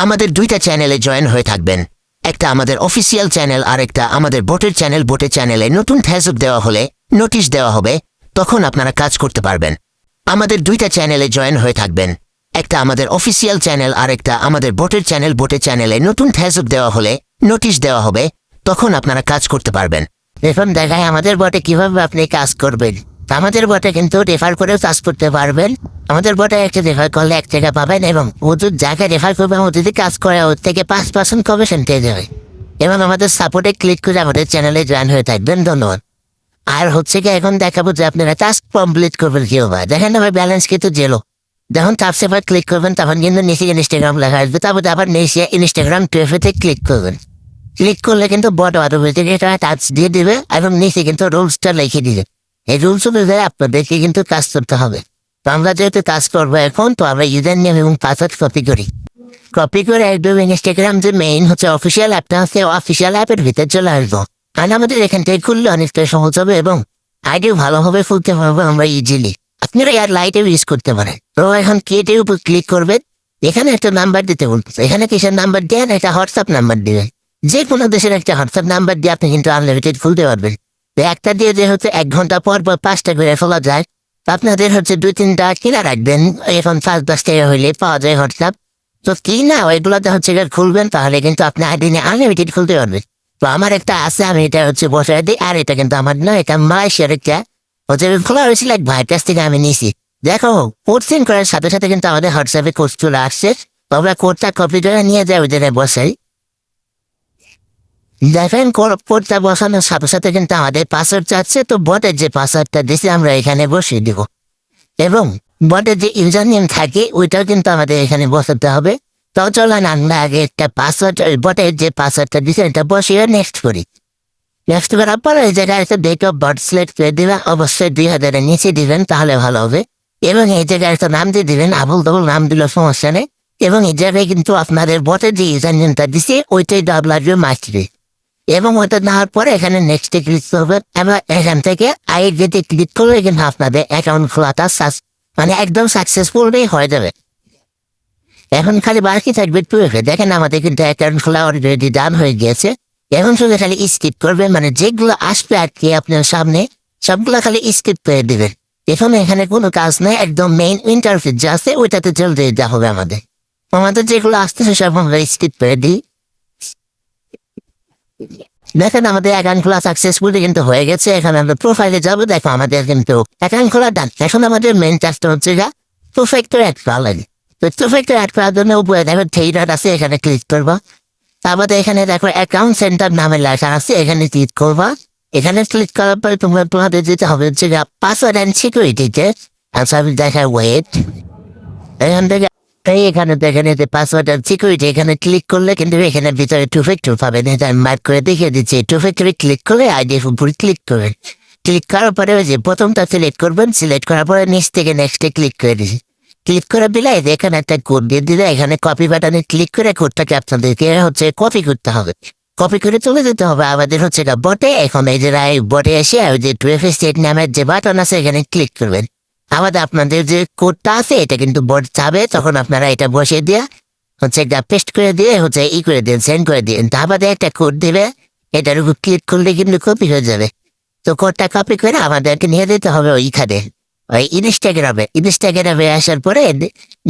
আমাদের দুইটা চ্যানেলে জয়েন হয়ে থাকবেন। একটা আমাদের অফিসিয়াল চ্যানেল আর একটা আমাদের বোটের চ্যানেল। বোটের চ্যানেলে নতুন ফেসবুক দেওয়া হলে নোটিশ দেওয়া হবে, তখন আপনারা কাজ করতে পারবেন। আমাদের দুইটা চ্যানেলে জয়েন হয়ে থাকবেন। একটা আমাদের অফিসিয়াল চ্যানেল আর একটা আমাদের বোটের চ্যানেল। বোটের চ্যানেলে নতুন ফেসবুক দেওয়া হলে নোটিশ দেওয়া হবে, তখন আপনারা কাজ করতে পারবেন। এখন দেখায় আমাদের বটে কিভাবে আপনি কাজ করবেন। আমাদের বটে কিন্তু রেফার করেও কাজ করতে পারবেন। আমাদের বটে একটা রেফার করলে 1 টাকা পাবেন এবং ওদের জায়গায় রেফার করবে ও যদি কাজ করে ওর থেকে 5% কমিশন পেয়ে যাবে। এবং আমাদের সাপোর্টে ক্লিক করে আমাদের চ্যানেলে জয়েন হয়ে থাকবেন। ধন্যবাদ। আর হচ্ছে কি এখন দেখাবো যে আপনারা টাস্ক কমপ্লিট করবেন কিভাবে। দেখেন আমার ব্যালেন্স কিন্তু জেলো। যখন টাপসে আবার ক্লিক করবেন তখন কিন্তু নিচে ইনস্টাগ্রাম লেখা আসবে, তারপর আবার নিচে ইনস্টাগ্রাম টুয়েফেতে ক্লিক করবেন। ক্লিক করলে কিন্তু বট অটোমেটিক এটা টাচ দিয়ে দিবে এবং নিচে কিন্তু রুলসটা লিখে দিবে। এই রুলস অনুযায়ী আপনাদেরকে কিন্তু কাজ করতে হবে। তো আমরা যেহেতু কাজ করবো এখন, তো আমরা ইউজার নেম এবং পাসওয়ার্ড কপি করি। কপি করে একদম ইনস্টাগ্রাম যে মেইন হচ্ছে অফিসিয়াল অ্যাপটা আছে, অফিসিয়াল অ্যাপের ভিতরে চলে আসবো। আর আমাদের এখান থেকে খুললে অনেকটা সহজ হবে এবং আইডিও ভালোভাবে খুলতে পারবো আমরা ইজিলি। আপনারা আর লাইটেও ইউজ করতে পারেন। তো এখন ক্রিয়েটের উপর ক্লিক করবেন। এখানে একটা নাম্বার দিতে বলতেছে। এখানে কিসের নাম্বার দেন? একটা হোয়াটসঅ্যাপ নাম্বার দিবেন। যে কোনো দেশের একটা হোয়াটসঅ্যাপ নাম্বার দিয়ে আপনি কিন্তু আনলিমিটেড খুলতে পারবেন। তো একটা দিয়ে যে হচ্ছে 1 ঘন্টা পর পর 5টা করে খোলা যায়। তো আপনাদের হচ্ছে 2-3টা কিনা রাখবেন। এখন 5-10 টাকা হইলে পাওয়া যায় হোয়াটসঅ্যাপ। তো কি না ওইগুলোতে হচ্ছে খুলবেন, তাহলে কিন্তু আপনি আইডিনে আনলিমিটেড খুলতে পারবেন। তো আমার একটা আছে, আমি এটা হচ্ছে বসায় দিই। আর এটা কিন্তু আমার নয়, এটা মালয়েশিয়ার একটা হচ্ছে খোলা হয়েছিল এক ভাইয়ের কাছ থেকে আমি নিয়েছি। দেখো কোড সেন্ড করার সাথে সাথে কিন্তু আমাদের হোয়াটসঅ্যাপে কোড চলে আসছে। তো আমরা কোডটা কপি করে নিয়ে যাই ওই জায়গায় বসাই। দেখেন কোডটা বসানোর সাথে সাথে কিন্তু আমাদের পাসওয়ার্ড চাচ্ছে। তো বটের যে পাসওয়ার্ডটা দিয়েছি আমরা এখানে বসিয়ে দিব এবং বটের যে ইউজার নেম থাকে ওইটাও কিন্তু আমাদের এখানে বসাতে হবে। তো চলেন আমরা আগে একটা পাসওয়ার্ড, বটের যে পাসওয়ার্ডটা দিয়েছি এটা বসিয়ে নেক্সট করি। নেক্সট করার পরে এই জায়গায় একটা ডেট অফ বার্থ সিলেক্ট করে দিবেন। অবশ্যই 2000-এর নিচে দিবেন, তাহলে ভালো হবে। এবং এই জায়গায় একটা নাম দিয়ে দিবেন, আবুল তাবুল নাম দিলে সমস্যা নেই। এবং এই জায়গায় কিন্তু আপনাদের বটের যে ইউজার নেমটা দিচ্ছে ওইটাই লাগবে মাস্টলি। এবং ওইটা নেওয়ার পরে এখানে নেক্সটে ক্লিক করবেন। এবং এখান থেকে আইডিতে ক্লিক করলে কিন্তু আপনাদের অ্যাকাউন্ট খোলাটা মানে একদম সাকসেসফুলই হয়ে যাবে। এখন খালি বাকি থাকবে টুয়েফে। দেখেন আমাদের কিন্তু অ্যাকাউন্ট খোলা অলরেডি ডান হয়ে গিয়েছে। এখন শুধু খালি স্কিপ করবেন, মানে যেগুলো আসবে আর কি আপনার সামনে সবগুলো খালি স্কিপ করে দিবেন। এখানে কোনো কাজ নেই, একদম মেইন ইন্টারফেস যা আছে ওইটাতে চলতে দিতে হবে আমাদের। আমাদের যেগুলো আসতেছে সব আমরা স্কিপ করে দিই। দেখেন আমাদের অ্যাকাউন্ট খোলা সাকসেসফুলি কিন্তু হয়ে গেছে। এখন আমরা প্রোফাইলে যাবো। দেখো আমাদের কিন্তু অ্যাকাউন্ট খোলা ডান। এখন আমাদের মেইন কাজটা হচ্ছে যা টু ফ্যাক্টর অ্যাড করা লাগে। তো টু ফ্যাক্টর অ্যাড করার জন্য উপরে দেখো থ্রি ডট আছে, এখানে ক্লিক করবো। তারপরে এখানে দেখো অ্যাকাউন্ট সেন্টার নামে লেখা আছে, এখানে ক্লিক করবা। এখানে ক্লিক করার পরে তোমাদের যেতে হবে হচ্ছে পাসওয়ার্ড অ্যান্ড সিকিউরিটিতে। আচ্ছা আমি দেখা ওয়েট, এখান থেকে এখানে দেখেন যে পাসওয়ার্ড অ্যান্ড সিকিউরিটি, এখানে ক্লিক করলে কিন্তু এখানে ভিতরে টু ফ্যাক্টর পাবেন। এটা আমি মার্ক করে দেখিয়ে দিচ্ছি। টু ফ্যাক্টরে ক্লিক করলে আইডির উপরে ক্লিক করবেন। ক্লিক করার পরে ওই যে প্রথমটা সিলেক্ট করবেন, সিলেক্ট করার পরে নিচ থেকে নেক্সটে ক্লিক করে দিচ্ছি। ক্লিক করে দিলে এখানে একটা কোড দিয়ে দিলে এখানে কপি বাটনে ক্লিক করে কোডটাকে আপনাদেরকে হচ্ছে কপি করতে হবে। কপি করে চলে যেতে হবে আমাদের হচ্ছে বটে। এখন এই যে বটে এসে ওই যে টুয়েফে স্টেট নামের যে বাটন আছে এখানে ক্লিক করবেন। আমাদের আপনাদের যে কোডটা আছে এটা কিন্তু বট চাবে, তখন আপনারা এটা বসিয়ে দিয়ে হচ্ছে একটা পেস্ট করে দিয়ে হচ্ছে করে দিন, সেন্ড করে দিন। তারপরে একটা কোড দিবে, এটার উপর ক্লিক করলে কিন্তু কপি হয়ে যাবে। তো কোডটা কপি করে আমাদেরকে নিয়ে যেতে হবে ওইখানে ওই ইনস্টাগ্রামে আসার পরে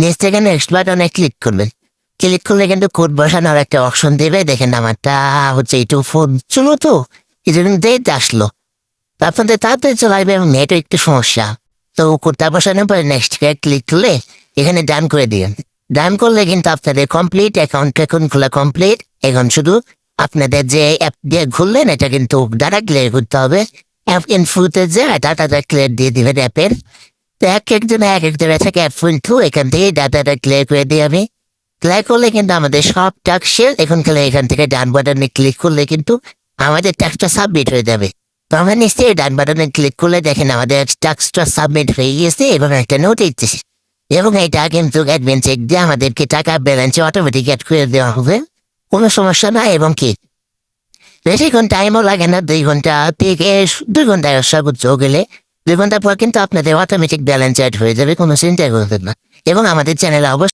নিচ থেকে নেক্সট বাটনে ক্লিক করবেন। ক্লিক করলে কিন্তু কোড বসানোর একটা অপশন দেবে। দেখেন আমারটা হচ্ছে একটু ফোন চলো, তো এই জন্য ডেট আসলো। আপনাদের তাড়াতাড়ি চলাইবে এবং নেটও একটু সমস্যা। তো কোডটা বসানোর পরে নেক্সট ক্লিক করলে এখানে ডান করে দিবেন। ডান করলে কিন্তু আপনাদের কমপ্লিট অ্যাকাউন্ট এখন খোলা কমপ্লিট। এখন শুধু আপনাদের যে অ্যাপ দিয়ে ঘুরলেন এটা কিন্তু ডাটা ক্লিয়ার করতে হবে। অ্যাপ ইনফোতে যে ডাটাটা ক্লিয়ার দিয়ে দিবেন অ্যাপের। তো একজন থেকে অ্যাপ কিন্তু এখান থেকে ডাটাটা ক্লিয়ার করে দিই আমি। ক্লিক করলে কিন্তু আমাদের সব টাস্ক শেষ। এখন খেলে এখান থেকে ডান বাটনে ক্লিক করলে কিন্তু আমাদের টাস্কটা সাবমিট হয়ে যাবে। তো আমরা নিশ্চয়ই ডান বাটনে ক্লিক করলে দেখেন আমাদের টাস্কটা সাবমিট হয়ে গিয়েছে এবং একটা নোটিশ দিচ্ছে। এবং এটা কিন্তু অ্যাডমিন চেক দিয়ে আমাদেরকে টাকা ব্যালেন্সে অটোমেটিক অ্যাড করে দেওয়া হবে, কোনো সমস্যা নাই। এবং কি বেশিক্ষণ টাইমও লাগে না, 2 ঘন্টা থেকে 2 ঘন্টায় সর্বোচ্চ গেলে 2 ঘন্টা পর কিন্তু আপনাদের অটোমেটিক ব্যালেন্স অ্যাড হয়ে যাবে, কোনো চিন্তা করবেন না। এবং আমাদের চ্যানেলে অবশ্যই